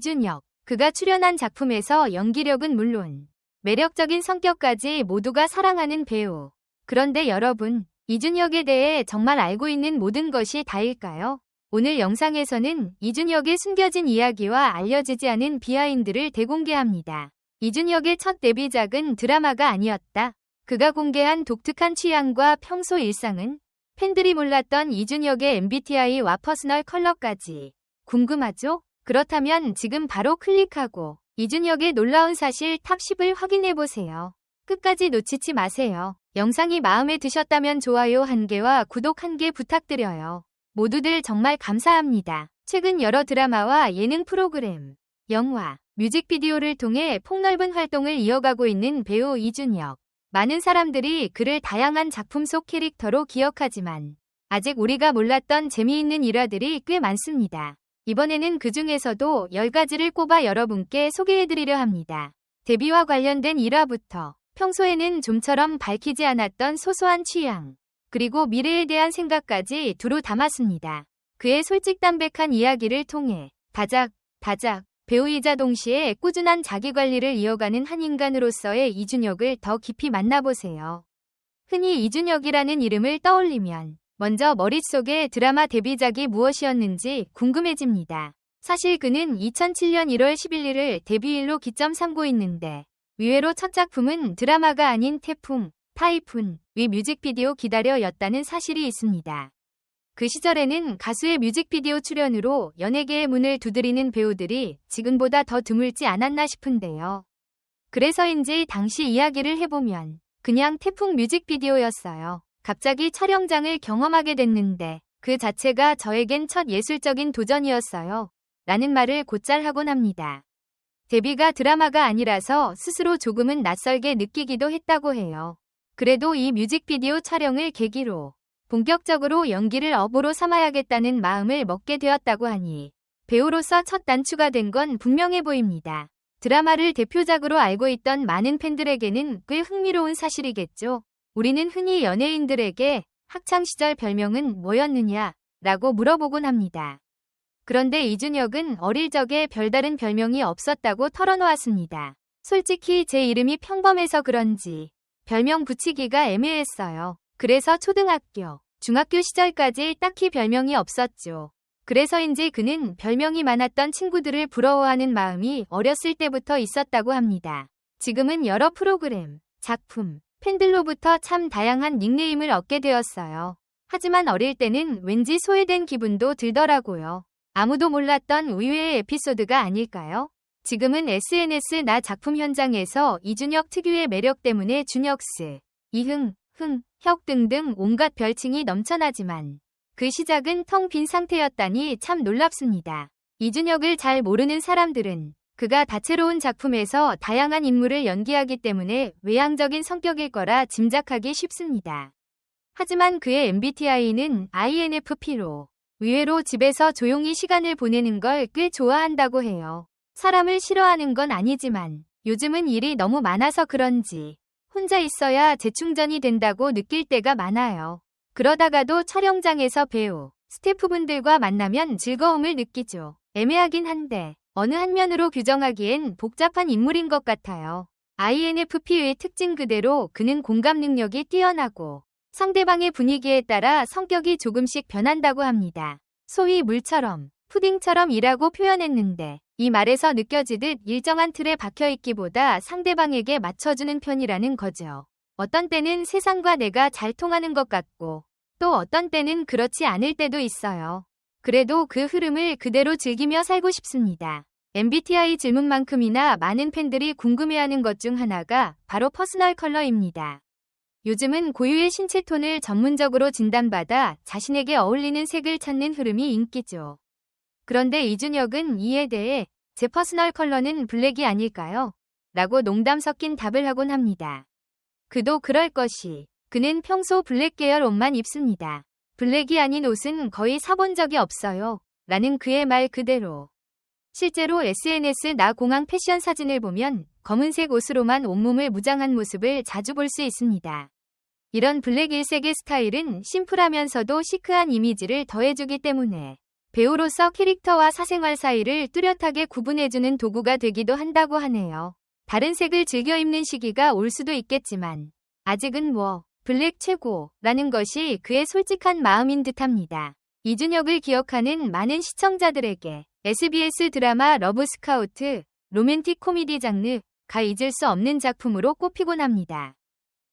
이준혁. 그가 출연한 작품에서 연기력은 물론 매력적인 성격까지 모두가 사랑하는 배우. 그런데 여러분, 이준혁에 대해 정말 알고 있는 모든 것이 다일까요? 오늘 영상에서는 이준혁의 숨겨진 이야기와 알려지지 않은 비하인드를 대공개합니다. 이준혁의 첫 데뷔작은 드라마가 아니었다. 그가 공개한 독특한 취향과 평소 일상은 팬들이 몰랐던 이준혁의 MBTI와 퍼스널 컬러까지. 궁금하죠? 그렇다면 지금 바로 클릭하고 이준혁의 놀라운 사실 탑 10을 확인해보세요. 끝까지 놓치지 마세요. 영상이 마음에 드셨다면 좋아요 1개와 구독 1개 부탁드려요. 모두들 정말 감사합니다. 최근 여러 드라마와 예능 프로그램, 영화, 뮤직비디오를 통해 폭넓은 활동을 이어가고 있는 배우 이준혁. 많은 사람들이 그를 다양한 작품 속 캐릭터로 기억하지만 아직 우리가 몰랐던 재미있는 일화들이 꽤 많습니다. 이번에는 그 중에서도 10가지를 꼽아 여러분께 소개해드리려 합니다. 데뷔와 관련된 일화부터 평소에는 좀처럼 밝히지 않았던 소소한 취향, 그리고 미래에 대한 생각까지 두루 담았습니다. 그의 솔직담백한 이야기를 통해 다작, 배우이자 동시에 꾸준한 자기관리를 이어가는 한 인간으로서의 이준혁을 더 깊이 만나보세요. 흔히 이준혁이라는 이름을 떠올리면 먼저 머릿속에 드라마 데뷔작이 무엇이었는지 궁금해집니다. 사실 그는 2007년 1월 11일을 데뷔일로 기점 삼고 있는데 의외로 첫 작품은 드라마가 아닌 태풍, 타이푼, 위 뮤직비디오 기다려였다는 사실이 있습니다. 그 시절에는 가수의 뮤직비디오 출연으로 연예계의 문을 두드리는 배우들이 지금보다 더 드물지 않았나 싶은데요. 그래서인지 당시 이야기를 해보면 그냥 태풍 뮤직비디오였어요. 갑자기 촬영장을 경험하게 됐는데 그 자체가 저에겐 첫 예술적인 도전이었어요. 라는 말을 곧잘 하곤 합니다. 데뷔가 드라마가 아니라서 스스로 조금은 낯설게 느끼기도 했다고 해요. 그래도 이 뮤직비디오 촬영을 계기로 본격적으로 연기를 업으로 삼아야겠다는 마음을 먹게 되었다고 하니 배우로서 첫 단추가 된 건 분명해 보입니다. 드라마를 대표작으로 알고 있던 많은 팬들에게는 꽤 흥미로운 사실이겠죠. 우리는 흔히 연예인들에게 학창시절 별명은 뭐였느냐 라고 물어보곤 합니다. 그런데 이준혁은 어릴 적에 별다른 별명이 없었다고 털어놓았습니다. 솔직히 제 이름이 평범해서 그런지 별명 붙이기가 애매했어요. 그래서 초등학교, 중학교 시절까지 딱히 별명이 없었죠. 그래서인지 그는 별명이 많았던 친구들을 부러워하는 마음이 어렸을 때부터 있었다고 합니다. 지금은 여러 프로그램, 작품, 팬들로부터 참 다양한 닉네임을 얻게 되었어요. 하지만 어릴 때는 왠지 소외된 기분도 들더라고요. 아무도 몰랐던 의외의 에피소드가 아닐까요? 지금은 SNS나 작품 현장에서 이준혁 특유의 매력 때문에 준혁스, 이흥, 혁 등등 온갖 별칭이 넘쳐나지만 그 시작은 텅 빈 상태였다니 참 놀랍습니다. 이준혁을 잘 모르는 사람들은 그가 다채로운 작품에서 다양한 인물을 연기하기 때문에 외향적인 성격일 거라 짐작하기 쉽습니다. 하지만 그의 MBTI는 INFP로 의외로 집에서 조용히 시간을 보내는 걸 꽤 좋아한다고 해요. 사람을 싫어하는 건 아니지만 요즘은 일이 너무 많아서 그런지 혼자 있어야 재충전이 된다고 느낄 때가 많아요. 그러다가도 촬영장에서 배우, 스태프분들과 만나면 즐거움을 느끼죠. 애매하긴 한데 어느 한 면으로 규정하기엔 복잡한 인물인 것 같아요. INFP의 특징 그대로 그는 공감 능력이 뛰어나고 상대방의 분위기에 따라 성격이 조금씩 변한다고 합니다. 소위 물처럼, 푸딩처럼이라고 표현했는데 이 말에서 느껴지듯 일정한 틀에 박혀있기보다 상대방에게 맞춰주는 편이라는 거죠. 어떤 때는 세상과 내가 잘 통하는 것 같고 또 어떤 때는 그렇지 않을 때도 있어요. 그래도 그 흐름을 그대로 즐기며 살고 싶습니다. MBTI 질문만큼이나 많은 팬들이 궁금해하는 것 중 하나가 바로 퍼스널 컬러입니다. 요즘은 고유의 신체 톤을 전문적으로 진단받아 자신에게 어울리는 색을 찾는 흐름이 인기죠. 그런데 이준혁은 이에 대해 제 퍼스널 컬러는 블랙이 아닐까요? 라고 농담 섞인 답을 하곤 합니다. 그도 그럴 것이 그는 평소 블랙 계열 옷만 입습니다. 블랙이 아닌 옷은 거의 사본 적이 없어요. 라는 그의 말 그대로. 실제로 SNS 나 공항 패션 사진을 보면 검은색 옷으로만 온몸을 무장한 모습을 자주 볼 수 있습니다. 이런 블랙 일색의 스타일은 심플하면서도 시크한 이미지를 더해주기 때문에 배우로서 캐릭터와 사생활 사이를 뚜렷하게 구분해주는 도구가 되기도 한다고 하네요. 다른 색을 즐겨 입는 시기가 올 수도 있겠지만 아직은 블랙 최고라는 것이 그의 솔직한 마음인 듯합니다. 이준혁을 기억하는 많은 시청자들에게 SBS 드라마 러브 스카우트, 로맨틱 코미디 장르가 잊을 수 없는 작품으로 꼽히곤 합니다.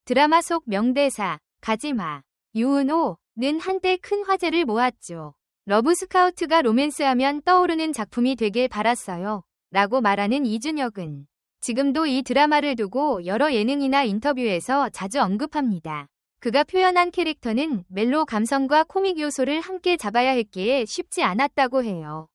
드라마 속 명대사, 가지마, 유은호는 한때 큰 화제를 모았죠. 러브 스카우트가 로맨스하면 떠오르는 작품이 되길 바랐어요. 라고 말하는 이준혁은 지금도 이 드라마를 두고 여러 예능이나 인터뷰에서 자주 언급합니다. 그가 표현한 캐릭터는 멜로 감성과 코믹 요소를 함께 잡아야 했기에 쉽지 않았다고 해요.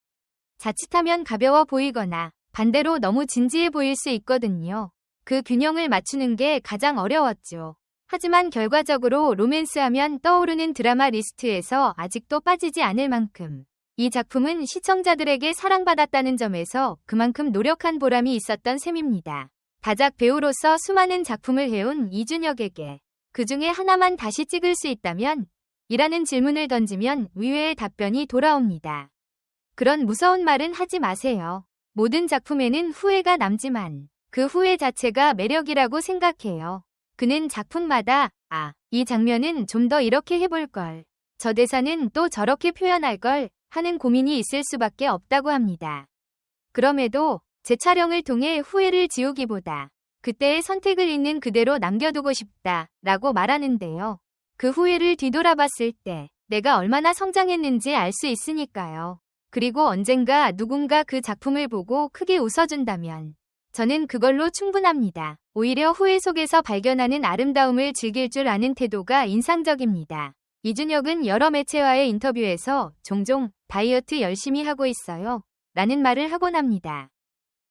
자칫하면 가벼워 보이거나 반대로 너무 진지해 보일 수 있거든요. 그 균형을 맞추는 게 가장 어려웠죠. 하지만 결과적으로 로맨스하면 떠오르는 드라마 리스트에서 아직도 빠지지 않을 만큼 이 작품은 시청자들에게 사랑받았다는 점에서 그만큼 노력한 보람이 있었던 셈입니다. 다작 배우로서 수많은 작품을 해온 이준혁에게 그 중에 하나만 다시 찍을 수 있다면? 이라는 질문을 던지면 의외의 답변이 돌아옵니다. 그런 무서운 말은 하지 마세요. 모든 작품에는 후회가 남지만 그 후회 자체가 매력이라고 생각해요. 그는 작품마다 이 장면은 좀 더 이렇게 해볼걸, 저 대사는 또 저렇게 표현할걸 하는 고민이 있을 수밖에 없다고 합니다. 그럼에도 재촬영을 통해 후회를 지우기보다 그때의 선택을 있는 그대로 남겨두고 싶다 라고 말하는데요. 그 후회를 뒤돌아봤을 때 내가 얼마나 성장했는지 알 수 있으니까요. 그리고 언젠가 누군가 그 작품을 보고 크게 웃어준다면 저는 그걸로 충분합니다. 오히려 후회 속에서 발견하는 아름다움을 즐길 줄 아는 태도가 인상적입니다. 이준혁은 여러 매체와의 인터뷰에서 종종 다이어트 열심히 하고 있어요 라는 말을 하곤 합니다.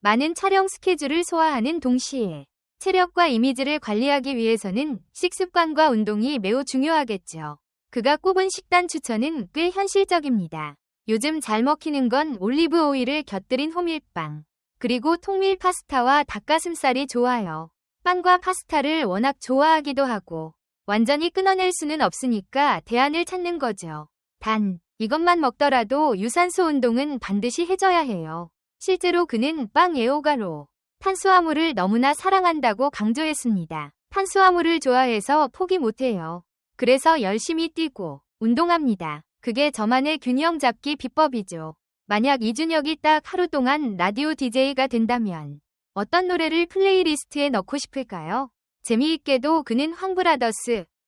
많은 촬영 스케줄을 소화하는 동시에 체력과 이미지를 관리하기 위해서는 식습관과 운동이 매우 중요하겠죠. 그가 꼽은 식단 추천은 꽤 현실적입니다. 요즘 잘 먹히는 건 올리브 오일을 곁들인 호밀빵, 그리고 통밀 파스타와 닭가슴살이 좋아요. 빵과 파스타를 워낙 좋아하기도 하고 완전히 끊어낼 수는 없으니까 대안을 찾는 거죠. 단, 이것만 먹더라도 유산소 운동은 반드시 해줘야 해요. 실제로 그는 빵 애호가로 탄수화물을 너무나 사랑한다고 강조했습니다. 탄수화물을 좋아해서 포기 못해요. 그래서 열심히 뛰고 운동합니다. 그게 저만의 균형 잡기 비법이죠. 만약 이준혁이 딱 하루 동안 라디오 DJ가 된다면 어떤 노래를 플레이리스트에 넣고 싶을까요? 재미있게도 그는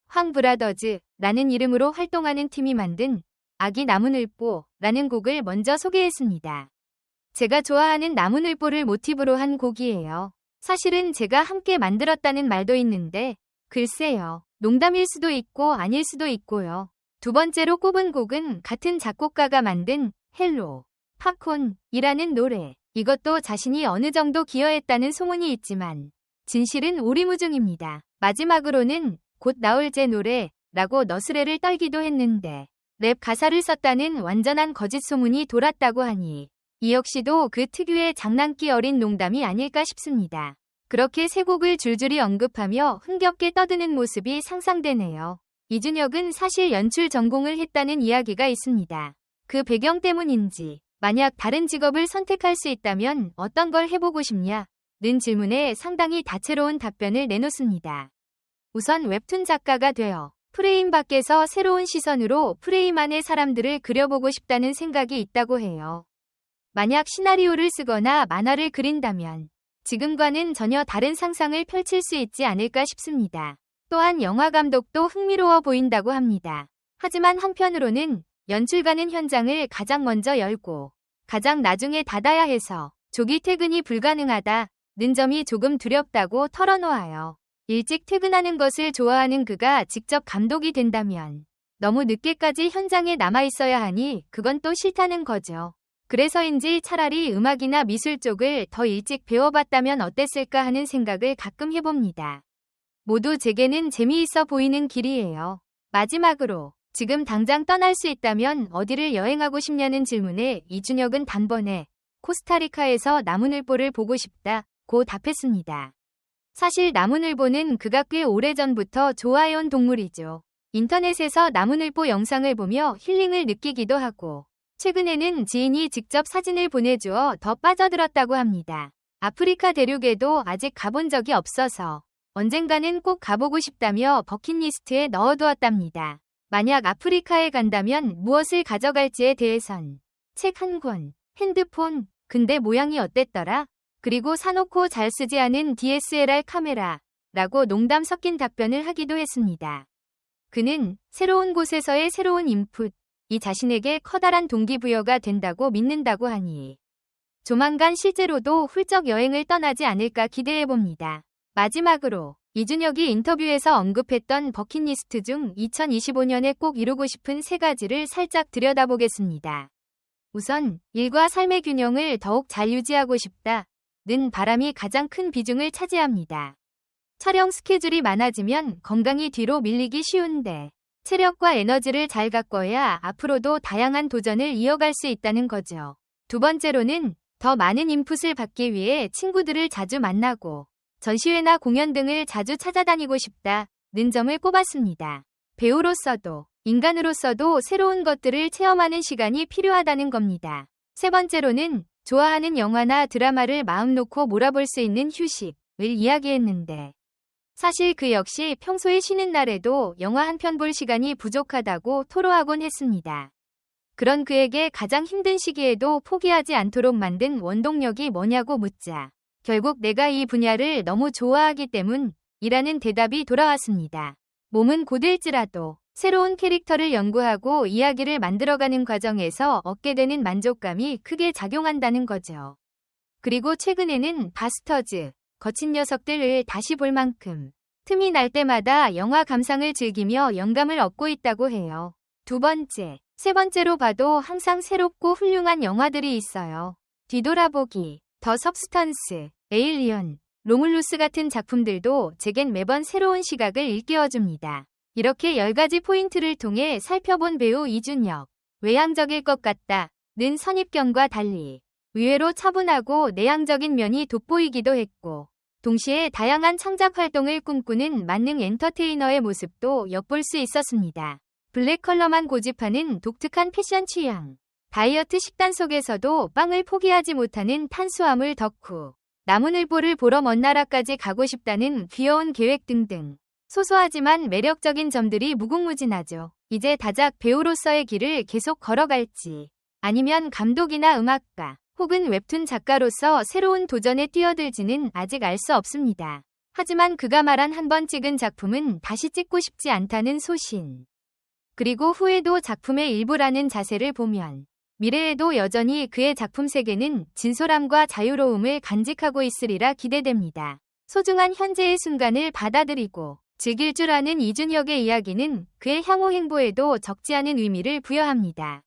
황브라더즈라는 이름으로 활동하는 팀이 만든 아기 나무늘보라는 곡을 먼저 소개했습니다. 제가 좋아하는 나무늘보를 모티브로 한 곡이에요. 사실은 제가 함께 만들었다는 말도 있는데 글쎄요. 농담일 수도 있고 아닐 수도 있고요. 두 번째로 꼽은 곡은 같은 작곡가가 만든 헬로 팝콘이라는 노래. 이것도 자신이 어느 정도 기여했다는 소문이 있지만 진실은 오리무중입니다. 마지막으로는 곧 나올 제 노래라고 너스레를 떨기도 했는데 랩 가사를 썼다는 완전한 거짓 소문이 돌았다고 하니 이 역시도 그 특유의 장난기 어린 농담이 아닐까 싶습니다. 그렇게 세 곡을 줄줄이 언급하며 흥겹게 떠드는 모습이 상상되네요. 이준혁은 사실 연출 전공을 했다는 이야기가 있습니다. 그 배경 때문인지 만약 다른 직업을 선택할 수 있다면 어떤 걸 해보고 싶냐? 는 질문에 상당히 다채로운 답변을 내놓습니다. 우선 웹툰 작가가 되어 프레임 밖에서 새로운 시선으로 프레임 안의 사람들을 그려보고 싶다는 생각이 있다고 해요. 만약 시나리오를 쓰거나 만화를 그린다면 지금과는 전혀 다른 상상을 펼칠 수 있지 않을까 싶습니다. 또한 영화 감독도 흥미로워 보인다고 합니다. 하지만 한편으로는 연출가는 현장을 가장 먼저 열고 가장 나중에 닫아야 해서 조기 퇴근이 불가능하다는 점이 조금 두렵다고 털어놓아요. 일찍 퇴근하는 것을 좋아하는 그가 직접 감독이 된다면 너무 늦게까지 현장에 남아있어야 하니 그건 또 싫다는 거죠. 그래서인지 차라리 음악이나 미술 쪽을 더 일찍 배워봤다면 어땠을까 하는 생각을 가끔 해봅니다. 모두 제게는 재미있어 보이는 길이에요. 마지막으로 지금 당장 떠날 수 있다면 어디를 여행하고 싶냐는 질문에 이준혁은 단번에 코스타리카에서 나무늘보를 보고 싶다고 답했습니다. 사실 나무늘보는 그가 꽤 오래전부터 좋아해온 동물이죠. 인터넷에서 나무늘보 영상을 보며 힐링을 느끼기도 하고 최근에는 지인이 직접 사진을 보내주어 더 빠져들었다고 합니다. 아프리카 대륙에도 아직 가본 적이 없어서 언젠가는 꼭 가보고 싶다며 버킷리스트에 넣어두었답니다. 만약 아프리카에 간다면 무엇을 가져갈지에 대해선 책 한 권, 핸드폰, 근데 모양이 어땠더라? 그리고 사놓고 잘 쓰지 않은 DSLR 카메라 라고 농담 섞인 답변을 하기도 했습니다. 그는 새로운 곳에서의 새로운 인풋, 이 자신에게 커다란 동기부여가 된다고 믿는다고 하니 조만간 실제로도 훌쩍 여행을 떠나지 않을까 기대해봅니다. 마지막으로 이준혁이 인터뷰에서 언급했던 버킷리스트 중 2025년에 꼭 이루고 싶은 3가지를 살짝 들여다보겠습니다. 우선 일과 삶의 균형을 더욱 잘 유지하고 싶다는 바람이 가장 큰 비중을 차지합니다. 촬영 스케줄이 많아지면 건강이 뒤로 밀리기 쉬운데 체력과 에너지를 잘 가꿔야 앞으로도 다양한 도전을 이어갈 수 있다는 거죠. 두 번째로는 더 많은 인풋을 받기 위해 친구들을 자주 만나고 전시회나 공연 등을 자주 찾아다니고 싶다는 점을 꼽았습니다. 배우로서도 인간으로서도 새로운 것들을 체험하는 시간이 필요하다는 겁니다. 세 번째로는 좋아하는 영화나 드라마를 마음 놓고 몰아볼 수 있는 휴식을 이야기했는데 사실 그 역시 평소에 쉬는 날에도 영화 한 편 볼 시간이 부족하다고 토로하곤 했습니다. 그런 그에게 가장 힘든 시기에도 포기하지 않도록 만든 원동력이 뭐냐고 묻자 결국 내가 이 분야를 너무 좋아하기 때문이라는 대답이 돌아왔습니다. 몸은 고될지라도 새로운 캐릭터를 연구하고 이야기를 만들어가는 과정에서 얻게 되는 만족감이 크게 작용한다는 거죠. 그리고 최근에는 바스터즈, 거친 녀석들을 다시 볼 만큼 틈이 날 때마다 영화 감상을 즐기며 영감을 얻고 있다고 해요. 두 번째, 세 번째로 봐도 항상 새롭고 훌륭한 영화들이 있어요. 뒤돌아보기, 더 सब스턴스, 에일리언, 로물루스 같은 작품들도 제겐 매번 새로운 시각을 일깨워줍니다. 이렇게 10가지 포인트를 통해 살펴본 배우 이준혁, 외향적일 것 같다는 선입견과 달리 의외로 차분하고 내향적인 면이 돋보이기도 했고 동시에 다양한 창작 활동을 꿈꾸는 만능 엔터테이너의 모습도 엿볼 수 있었습니다. 블랙 컬러만 고집하는 독특한 패션 취향, 다이어트 식단 속에서도 빵을 포기하지 못하는 탄수화물 덕후, 나무늘보를 보러 먼 나라까지 가고 싶다는 귀여운 계획 등등 소소하지만 매력적인 점들이 무궁무진하죠. 이제 다작 배우로서의 길을 계속 걸어갈지 아니면 감독이나 음악가 혹은 웹툰 작가로서 새로운 도전에 뛰어들지는 아직 알 수 없습니다. 하지만 그가 말한 한 번 찍은 작품은 다시 찍고 싶지 않다는 소신. 그리고 후회도 작품의 일부라는 자세를 보면 미래에도 여전히 그의 작품 세계는 진솔함과 자유로움을 간직하고 있으리라 기대됩니다. 소중한 현재의 순간을 받아들이고 즐길 줄 아는 이준혁의 이야기는 그의 향후 행보에도 적지 않은 의미를 부여합니다.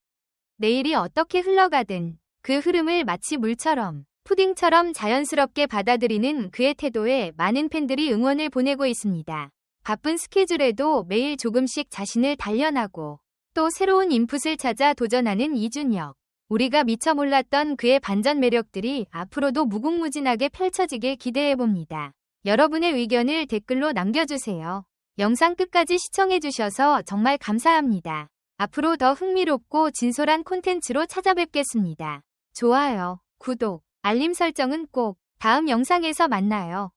내일이 어떻게 흘러가든 그 흐름을 마치 물처럼, 푸딩처럼 자연스럽게 받아들이는 그의 태도에 많은 팬들이 응원을 보내고 있습니다. 바쁜 스케줄에도 매일 조금씩 자신을 단련하고 또 새로운 인풋을 찾아 도전하는 이준혁. 우리가 미처 몰랐던 그의 반전 매력들이 앞으로도 무궁무진하게 펼쳐지길 기대해봅니다. 여러분의 의견을 댓글로 남겨주세요. 영상 끝까지 시청해주셔서 정말 감사합니다. 앞으로 더 흥미롭고 진솔한 콘텐츠로 찾아뵙겠습니다. 좋아요, 구독, 알림 설정은 꼭 다음 영상에서 만나요.